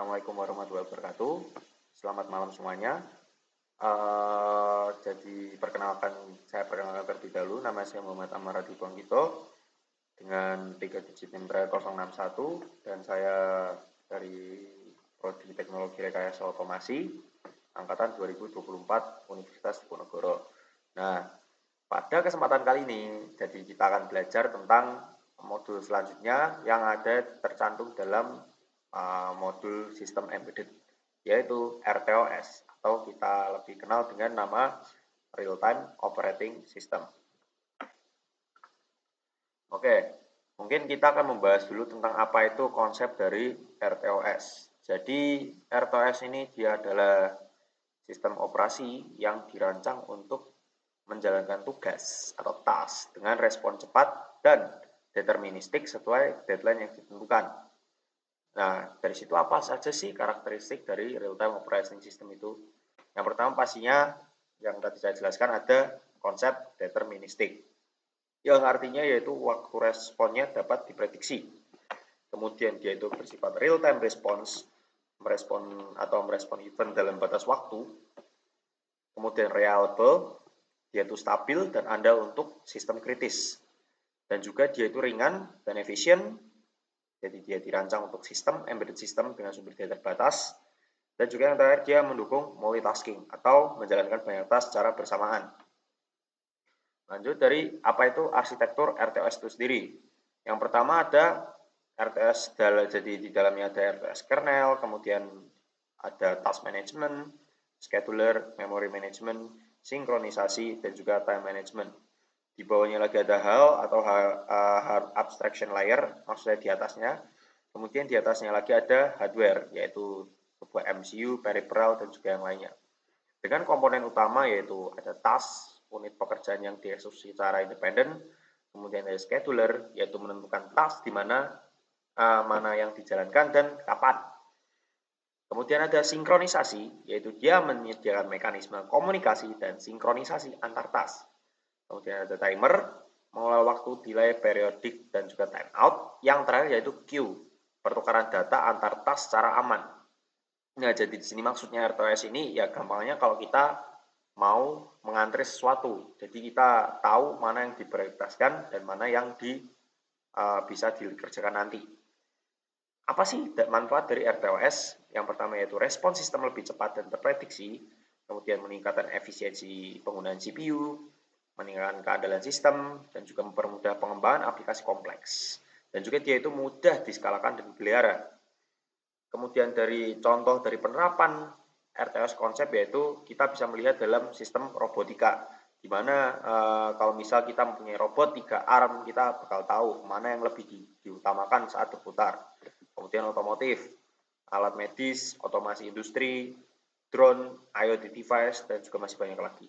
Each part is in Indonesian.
Assalamualaikum warahmatullahi wabarakatuh. Selamat malam semuanya. Jadi saya perkenalkan terlebih dahulu. Nama saya Muhammad Amar Adi Bangkito dengan 3 digit NIM 061 dan saya dari Prodi Teknologi Rekayasa Otomasi angkatan 2024 Universitas Diponegoro. Nah, pada kesempatan kali ini, jadi kita akan belajar tentang modul selanjutnya yang ada tercantum dalam modul sistem embedded, yaitu RTOS atau kita lebih kenal dengan nama Real Time Operating System. Oke, mungkin kita akan membahas dulu tentang apa itu konsep dari RTOS. Jadi RTOS ini dia adalah sistem operasi yang dirancang untuk menjalankan tugas atau task dengan respon cepat dan deterministik sesuai deadline yang ditentukan. Nah, dari situ apa saja sih karakteristik dari real-time operating system itu? Yang pertama pastinya, yang tadi saya jelaskan ada konsep deterministik. Yang artinya yaitu waktu responnya dapat diprediksi. Kemudian dia itu bersifat real-time response, merespon event dalam batas waktu. Kemudian reliable, dia itu stabil dan andal untuk sistem kritis. Dan juga dia itu ringan dan efisien. Jadi dia dirancang untuk sistem, embedded system dengan sumber daya terbatas. Dan juga yang terakhir dia mendukung multitasking atau menjalankan banyak task secara bersamaan. Lanjut dari apa itu arsitektur RTOS itu sendiri. Yang pertama ada RTOS, jadi di dalamnya ada RTOS kernel, kemudian ada task management, scheduler, memory management, sinkronisasi, dan juga time management. Di bawahnya lagi ada HAL atau hard abstraction layer, maksudnya di atasnya. Kemudian di atasnya lagi ada hardware, yaitu sebuah MCU, peripheral, dan juga yang lainnya. Dengan komponen utama yaitu ada task, unit pekerjaan yang dieksekusi secara independen. Kemudian ada scheduler, yaitu menentukan task di mana yang dijalankan dan kapan. Kemudian ada sinkronisasi, yaitu dia menyediakan mekanisme komunikasi dan sinkronisasi antar task. Kemudian ada timer, mengelola waktu, delay, periodik, dan juga timeout. Yang terakhir yaitu queue, pertukaran data antar task secara aman. Nah, jadi di sini maksudnya RTOS ini ya gampangnya kalau kita mau mengantri sesuatu. Jadi kita tahu mana yang diprioritaskan dan mana yang bisa dikerjakan nanti. Apa sih manfaat dari RTOS? Yang pertama yaitu respon sistem lebih cepat dan terprediksi. Kemudian meningkatkan efisiensi penggunaan CPU, meningkatkan keandalan sistem, dan juga mempermudah pengembangan aplikasi kompleks. Dan juga dia itu mudah diskalakan dan dipelihara. Kemudian dari contoh dari penerapan RTOS konsep yaitu kita bisa melihat dalam sistem robotika, di mana kalau misal kita mempunyai robot 3 arm, kita bakal tahu mana yang lebih diutamakan saat berputar. Kemudian otomotif, alat medis, otomasi industri, drone, IoT device, dan juga masih banyak lagi.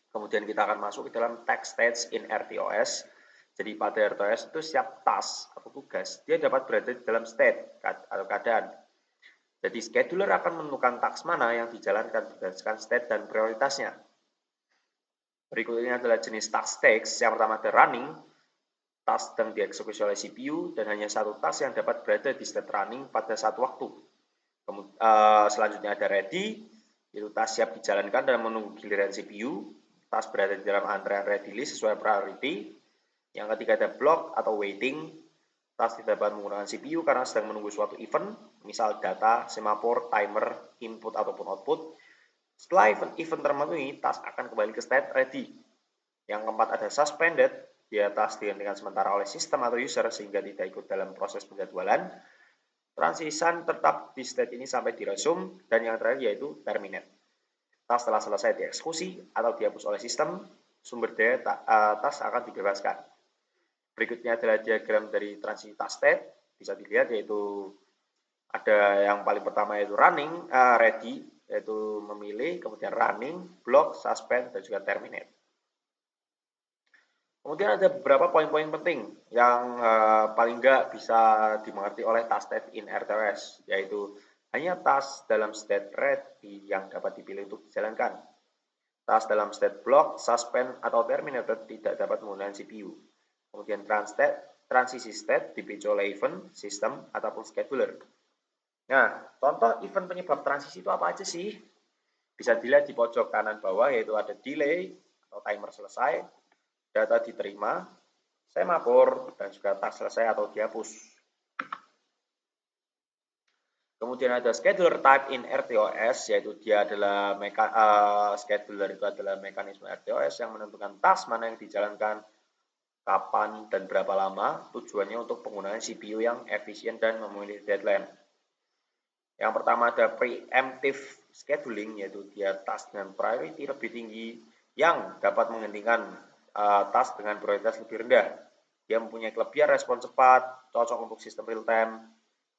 Kemudian kita akan masuk ke dalam task stage in RTOS. Jadi pada RTOS itu setiap task atau tugas, dia dapat berada di dalam state atau keadaan. Jadi scheduler akan menentukan task mana yang dijalankan berdasarkan state dan prioritasnya. Berikutnya adalah jenis task stage. Yang pertama ada running, task sedang dieksekusi oleh CPU dan hanya satu task yang dapat berada di state running pada satu waktu. Selanjutnya ada ready, yaitu task siap dijalankan dan menunggu giliran CPU. Task berada di dalam antrean ready list sesuai priority. Yang ketiga ada block atau waiting. Task tidak dapat menggunakan CPU karena sedang menunggu suatu event, misal data, semafor, timer, input ataupun output. Setelah event termenuhi, task akan kembali ke state ready. Yang keempat ada suspended, dia task dihentikan sementara oleh sistem atau user sehingga tidak ikut dalam proses penjadwalan. Transition tetap di state ini sampai diresume, dan yang terakhir yaitu terminate. Task setelah selesai dieksekusi atau dihapus oleh sistem, sumber daya task akan dibebaskan. Berikutnya adalah diagram dari transisi task state, bisa dilihat yaitu ada yang paling pertama yaitu running, ready, yaitu memilih, kemudian running, block, suspend, dan juga terminate. Kemudian ada beberapa poin-poin penting yang paling nggak bisa dimengerti oleh task state in RTOS, yaitu hanya task dalam state ready yang dapat dipilih untuk dijalankan. Task dalam state block, suspend, atau terminated tidak dapat menggunakan CPU. Kemudian transisi state dipicu oleh event, sistem, ataupun scheduler. Nah, contoh event penyebab transisi itu apa aja sih? Bisa dilihat di pojok kanan bawah, yaitu ada delay atau timer selesai, data diterima, semafor, dan juga task selesai atau dihapus. Kemudian ada scheduler type in RTOS, yaitu dia adalah scheduler itu adalah mekanisme RTOS yang menentukan task mana yang dijalankan, kapan, dan berapa lama. Tujuannya untuk penggunaan CPU yang efisien dan memenuhi deadline. Yang pertama ada preemptive scheduling, yaitu dia task dengan priority lebih tinggi yang dapat menghentikan task dengan prioritas lebih rendah. Dia mempunyai kelebihan respon cepat, cocok untuk sistem real time,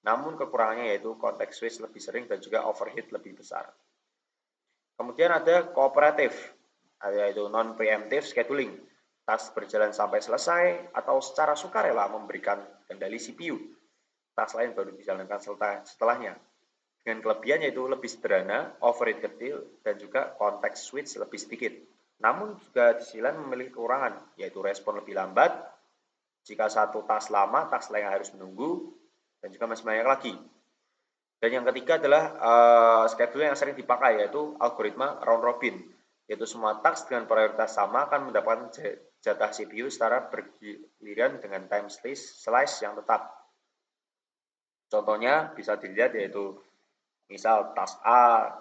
namun kekurangannya yaitu context switch lebih sering dan juga overheat lebih besar. Kemudian ada cooperative, yaitu non-preemptive scheduling. Task berjalan sampai selesai atau secara sukarela memberikan kendali CPU. Task lain baru dijalankan setelahnya. Dengan kelebihan yaitu lebih sederhana, overhead kecil, dan juga context switch lebih sedikit. Namun juga di sisi lain memiliki kekurangan, yaitu respon lebih lambat. Jika satu task lama, task lain harus menunggu, dan juga masih banyak lagi. Dan yang ketiga adalah schedule yang sering dipakai, yaitu algoritma round robin, yaitu semua task dengan prioritas sama akan mendapatkan jatah CPU secara bergiliran dengan time slice yang tetap. Contohnya bisa dilihat yaitu misal task A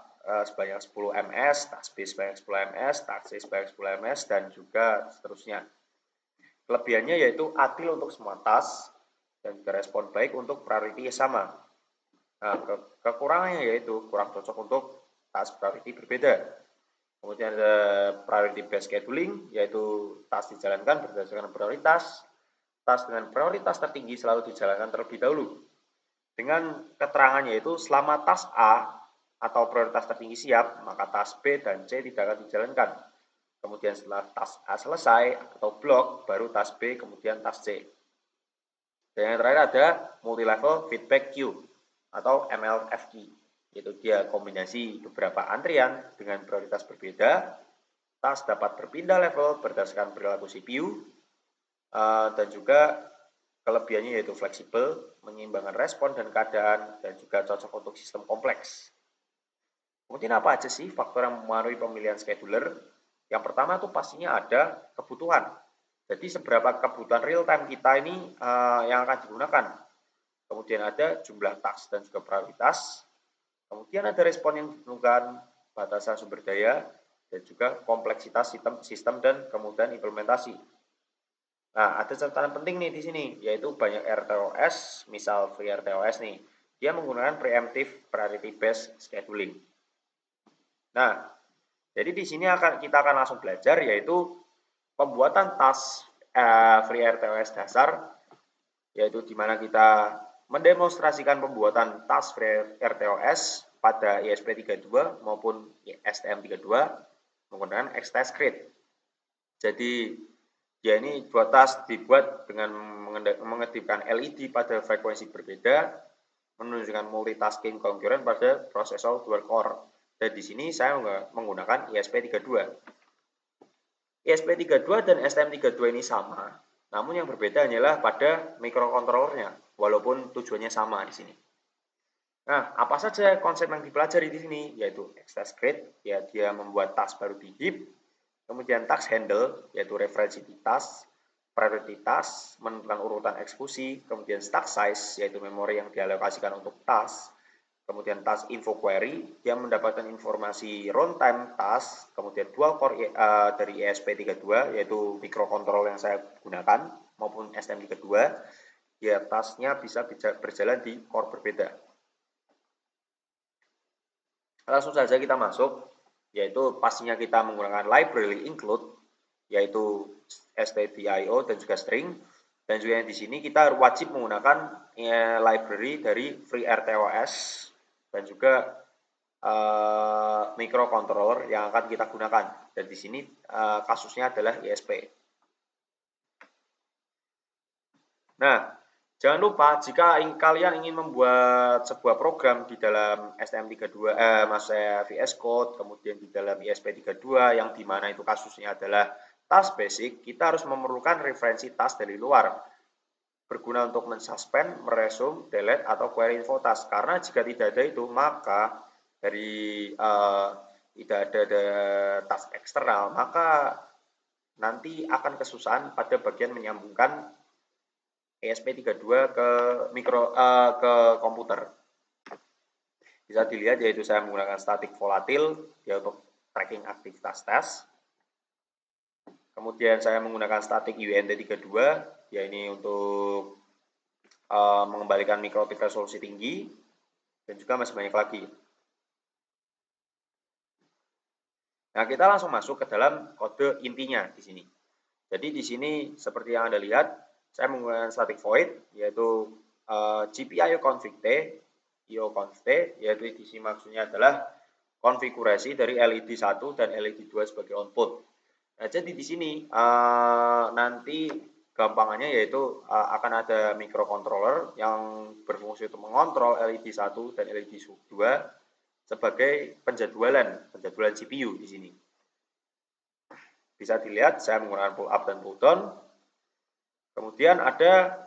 sebanyak 10 ms, task B sebanyak 10 ms, task C sebanyak 10 ms, dan juga seterusnya. Kelebihannya yaitu adil untuk semua task dan juga respon baik untuk priority sama. Nah, kekurangannya yaitu kurang cocok untuk task priority berbeda. Kemudian ada priority based scheduling, yaitu task dijalankan berdasarkan prioritas. Task dengan prioritas tertinggi selalu dijalankan terlebih dahulu. Dengan keterangan yaitu selama task A atau prioritas tertinggi siap, maka task B dan C tidak akan dijalankan. Kemudian setelah task A selesai atau blok, baru task B, kemudian task C. Dan yang terakhir ada multi-level feedback queue atau MLFQ, yaitu dia kombinasi beberapa antrian dengan prioritas berbeda. Task dapat berpindah level berdasarkan perilaku CPU, dan juga kelebihannya yaitu fleksibel, menyeimbangkan respon dan keadaan, dan juga cocok untuk sistem kompleks. Kemudian apa aja sih faktor yang mempengaruhi pemilihan scheduler? Yang pertama itu pastinya ada kebutuhan. Jadi seberapa kebutuhan real time kita ini yang akan digunakan. Kemudian ada jumlah task dan juga prioritas. Kemudian ada respon yang diperlukan, batasan sumber daya, dan juga kompleksitas sistem dan kemudian implementasi. Nah, ada catatan penting nih di sini, yaitu banyak RTOS, misal free RTOS nih, dia menggunakan preemptive priority based scheduling. Nah, jadi di sini kita akan langsung belajar, yaitu pembuatan task free RTOS dasar, yaitu di mana kita mendemonstrasikan pembuatan task free RTOS pada ESP32 maupun STM32 menggunakan XTaskGrid. Jadi ya ini dua task dibuat dengan mengaktifkan LED pada frekuensi berbeda, menunjukkan multitasking concurrent pada prosesor dual core. Dan di sini saya menggunakan ESP32. ESP32 dan STM32 ini sama, namun yang berbeda hanyalah pada microcontrollernya, walaupun tujuannya sama di sini. Nah, apa saja konsep yang dipelajari di sini? Yaitu XTaskGrid, ya dia membuat task baru di heap, kemudian task handle, yaitu referensi di task, priority task, menentukan urutan eksekusi, kemudian stack size, yaitu memori yang dialokasikan untuk task, kemudian task info query, dia mendapatkan informasi runtime task, kemudian dual core dari ESP32, yaitu microcontroller yang saya gunakan, maupun STM32, ya tasknya bisa berjalan di core berbeda. Langsung saja kita masuk, yaitu pastinya kita menggunakan library include, yaitu stdio dan juga string, dan juga di sini kita wajib menggunakan library dari FreeRTOS dan juga microcontroller yang akan kita gunakan. Dan di sini kasusnya adalah ESP. Nah, jangan lupa jika kalian ingin membuat sebuah program di dalam STM32, maksudnya VS Code, kemudian di dalam ESP32 yang dimana itu kasusnya adalah task basic, kita harus memerlukan referensi task dari luar. berguna untuk mensuspend, meresume, delete, atau query info task. Karena jika tidak ada itu, maka dari tidak ada task eksternal, maka nanti akan kesusahan pada bagian menyambungkan ESP32 ke ke komputer. Bisa dilihat yaitu saya menggunakan static volatil ya untuk tracking aktivitas tes. Kemudian saya menggunakan static UNT32 ya ini untuk mengembalikan mikrotik resolusi tinggi dan juga masih banyak lagi. Nah, kita langsung masuk ke dalam kode intinya di sini. Jadi di sini seperti yang Anda lihat, saya menggunakan static void yaitu GPIO config T, IO config T, yaitu di sini maksudnya adalah konfigurasi dari LED 1 dan LED 2 sebagai output. Nah, jadi di sini nanti gampangannya yaitu akan ada microcontroller yang berfungsi untuk mengontrol LED 1 dan LED 2 sebagai penjadwalan CPU di sini. Bisa dilihat saya menggunakan pull up dan pull down. Kemudian ada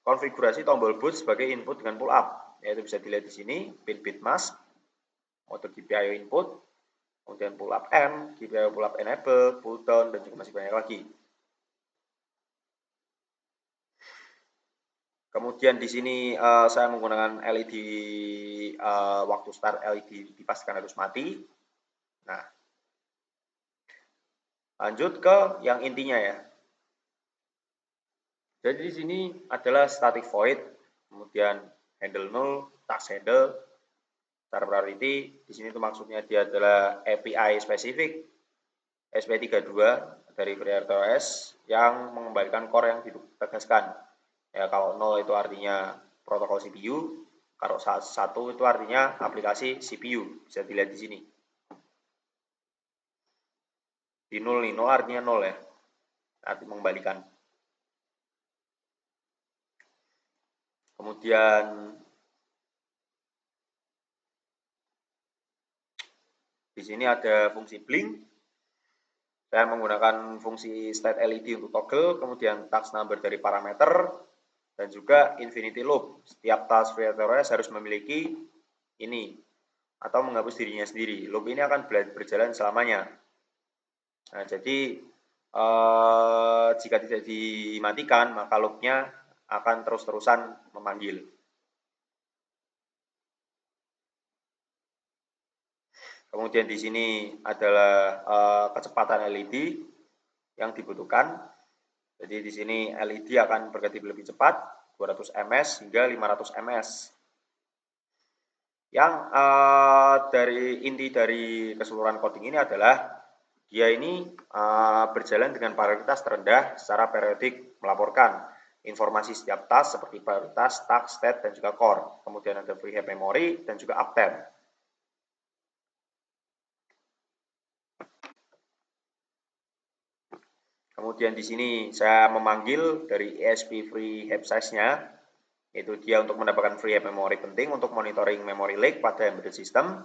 konfigurasi tombol boot sebagai input dengan pull up, yaitu bisa dilihat di sini pin bit mask, mode GPIO input, kemudian pull up M, GPIO pull up enable, pull down, dan juga masih banyak lagi. Kemudian di sini saya menggunakan LED waktu start LED dipastikan harus mati. Nah, lanjut ke yang intinya ya. Jadi di sini adalah static void, kemudian handle null, task handle, star priority. Di sini itu maksudnya dia adalah API spesifik SP32 dari FreeRTOS yang mengembalikan core yang ditegaskan. Ya, kalau 0 itu artinya protokol CPU, kalau 1 itu artinya aplikasi CPU. Bisa dilihat di sini. Di 0 nih, 0 artinya 0 ya. Arti mengembalikan. Kemudian di sini ada fungsi blink. Saya menggunakan fungsi state LED untuk toggle, kemudian task number dari parameter, dan juga infinity loop. Setiap task FreeRTOS harus memiliki ini atau menghapus dirinya sendiri. Loop ini akan berjalan selamanya. Nah, jadi jika tidak dimatikan, maka loopnya akan terus-terusan memanggil. Kemudian di sini adalah kecepatan LED yang dibutuhkan. Jadi di sini LED akan berkedip lebih cepat, 200 ms hingga 500 ms. Yang dari inti dari keseluruhan coding ini adalah dia ini berjalan dengan prioritas terendah secara periodik melaporkan informasi setiap task seperti prioritas, task, state, dan juga core. Kemudian ada free heap memory dan juga uptime. Kemudian di sini saya memanggil dari ESP free heap size-nya, yaitu dia untuk mendapatkan free heap memory penting untuk monitoring memory leak pada embedded system.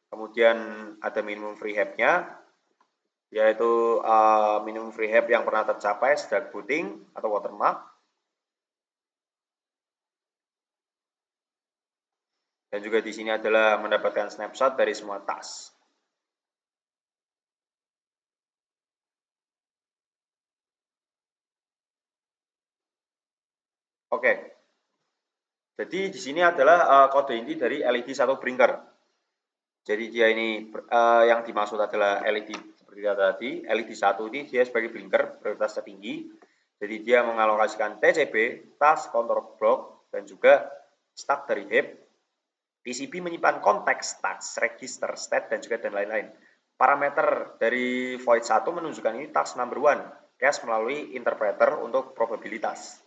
Kemudian ada minimum free heap-nya, yaitu minimum free heap yang pernah tercapai sejak booting atau watermark. Dan juga di sini adalah mendapatkan snapshot dari semua task. Oke. Jadi di sini adalah kode inti dari LED 1 brinker. Jadi dia ini yang dimaksud adalah LED seperti tadi. LED 1 ini dia sebagai blinker prioritas tertinggi. Jadi dia mengalokasikan TCB, task counter block, dan juga stack dari heap. TCB menyimpan konteks, task, register, state, dan juga dan lain-lain. Parameter dari void 1 menunjukkan ini task number 1, cache melalui interpreter untuk probabilitas.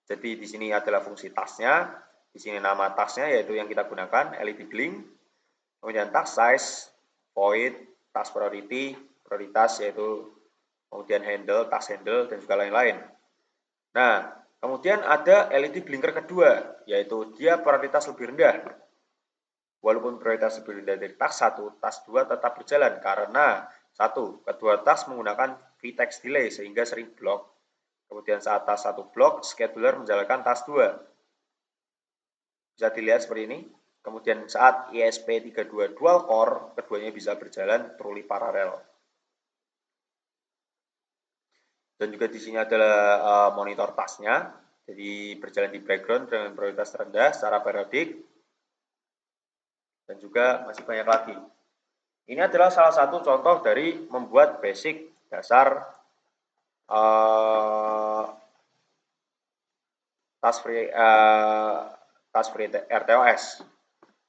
Jadi di sini adalah fungsi tasknya, di sini nama tasknya yaitu yang kita gunakan LED blink, kemudian task size, void, task priority, prioritas yaitu kemudian handle, task handle, dan juga lain-lain. Nah, kemudian ada LED blinker kedua, yaitu dia prioritas lebih rendah. Walaupun prioritas lebih rendah dari task 1, task 2 tetap berjalan karena 1. Kedua task menggunakan VTEX delay sehingga sering blok. Kemudian saat task 1 blok, scheduler menjalankan task 2. Bisa dilihat seperti ini. Kemudian saat ESP32 dual core, keduanya bisa berjalan truly paralel. Dan juga di sini adalah monitor tasknya, jadi berjalan di background dengan prioritas rendah secara periodik. Dan juga masih banyak lagi. Ini adalah salah satu contoh dari membuat basic dasar task free RTOS.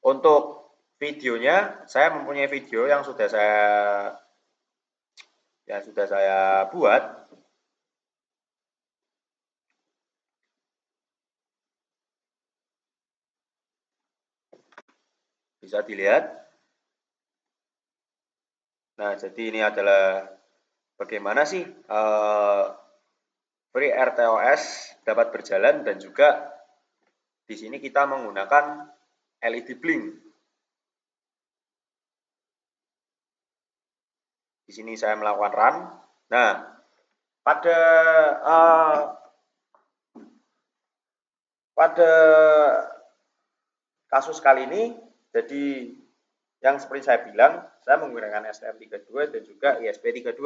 Untuk videonya, saya mempunyai video yang sudah saya buat. Bisa dilihat. Nah, jadi ini adalah bagaimana sih free RTOS dapat berjalan, dan juga di sini kita menggunakan LED blink. Di sini saya melakukan run. Nah, pada kasus kali ini, jadi yang seperti saya bilang, saya menggunakan STM32 dan juga ESP32.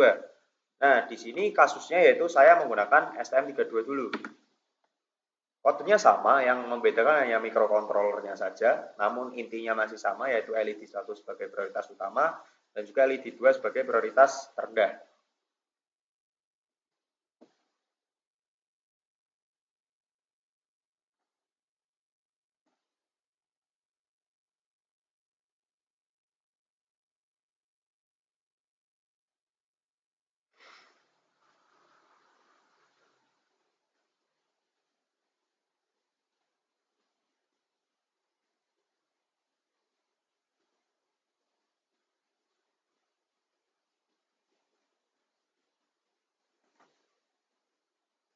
Nah, di sini kasusnya yaitu saya menggunakan STM32 dulu. Kodenya sama, yang membedakan hanya microcontrollernya saja, namun intinya masih sama, yaitu LED 1 sebagai prioritas utama dan juga LED 2 sebagai prioritas rendah.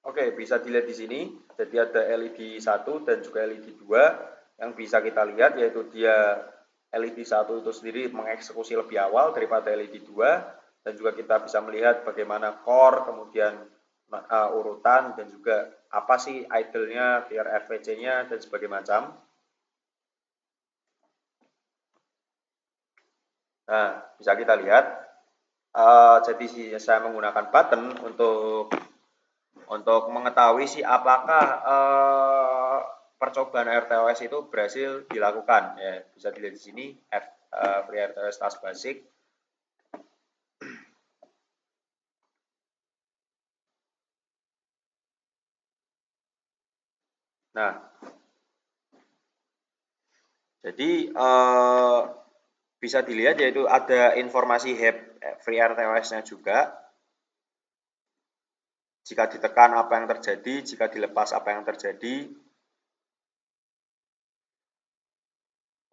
Oke, bisa dilihat di sini. Jadi ada LED 1 dan juga LED 2 yang bisa kita lihat, yaitu dia LED 1 itu sendiri mengeksekusi lebih awal daripada LED 2, dan juga kita bisa melihat bagaimana core, kemudian urutan, dan juga apa sih idle-nya, clear RVC-nya, dan sebagainya macam. Nah, bisa kita lihat. Jadi saya menggunakan button untuk mengetahui sih apakah percobaan RTOS itu berhasil dilakukan. Ya, bisa dilihat di sini free RTOS task basic. Nah, jadi bisa dilihat yaitu ada informasi free RTOS-nya juga. Jika ditekan apa yang terjadi, jika dilepas apa yang terjadi.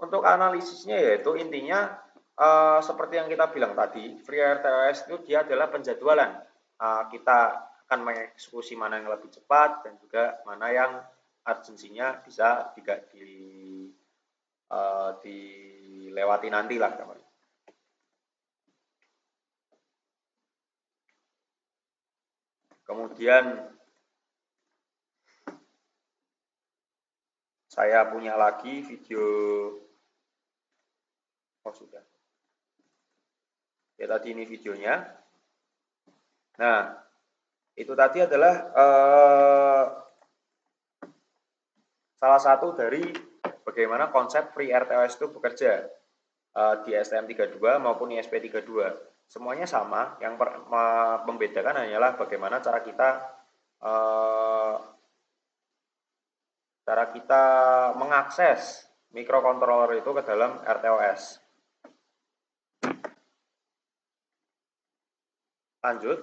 Untuk analisisnya yaitu intinya seperti yang kita bilang tadi, free RTOS itu dia adalah penjadwalan. Kita akan mengeksekusi mana yang lebih cepat dan juga mana yang urgensinya bisa dilewati nanti lah. Kemudian saya punya lagi video, sudah. Ya tadi ini videonya. Nah, itu tadi adalah salah satu dari bagaimana konsep free RTOS itu bekerja di STM32 maupun ESP32. Semuanya sama, yang membedakan hanyalah bagaimana cara kita mengakses microcontroller itu ke dalam RTOS. Lanjut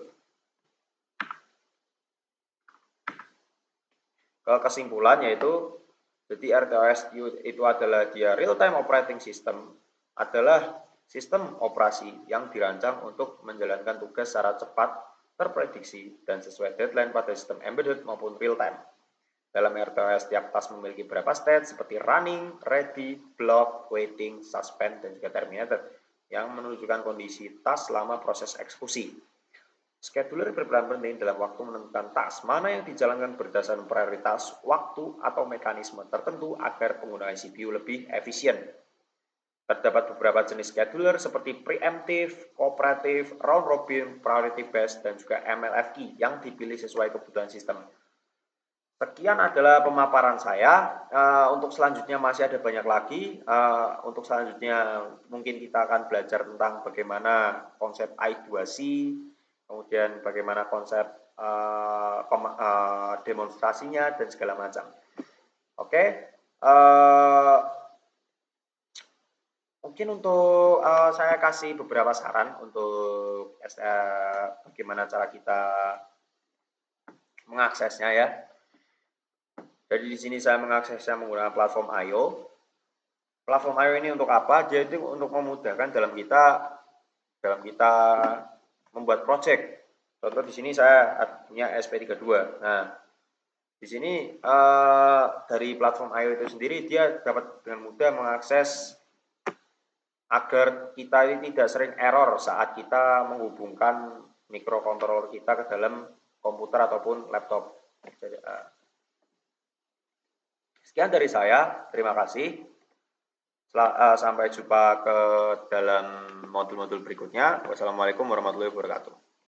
ke kesimpulan, yaitu jadi RTOS itu adalah dia real time operating system, adalah sistem operasi yang dirancang untuk menjalankan tugas secara cepat, terprediksi, dan sesuai deadline pada sistem embedded maupun real time. Dalam RTOS, setiap task memiliki beberapa state seperti running, ready, block, waiting, suspend, dan juga terminated yang menunjukkan kondisi task selama proses eksekusi. Scheduler berperan penting dalam waktu menentukan task mana yang dijalankan berdasarkan prioritas, waktu, atau mekanisme tertentu agar penggunaan CPU lebih efisien. Terdapat beberapa jenis scheduler seperti preemptive, kooperatif, round robin, priority based, dan juga MLFI yang dipilih sesuai kebutuhan sistem. Sekian adalah pemaparan saya. Untuk selanjutnya masih ada banyak lagi. Untuk selanjutnya mungkin kita akan belajar tentang bagaimana konsep I2C, kemudian bagaimana konsep demonstrasinya dan segala macam. Oke, mungkin untuk saya kasih beberapa saran untuk bagaimana cara kita mengaksesnya ya. Jadi di sini saya mengaksesnya menggunakan platform I/O. Platform I/O ini untuk apa? Dia itu untuk memudahkan dalam kita membuat project. Contoh di sini saya punya SP32. Nah, di sini dari platform I/O itu sendiri dia dapat dengan mudah mengakses agar kita ini tidak sering error saat kita menghubungkan mikrokontroller kita ke dalam komputer ataupun laptop. Jadi, sekian dari saya, terima kasih. Sampai jumpa ke dalam modul-modul berikutnya. Wassalamualaikum warahmatullahi wabarakatuh.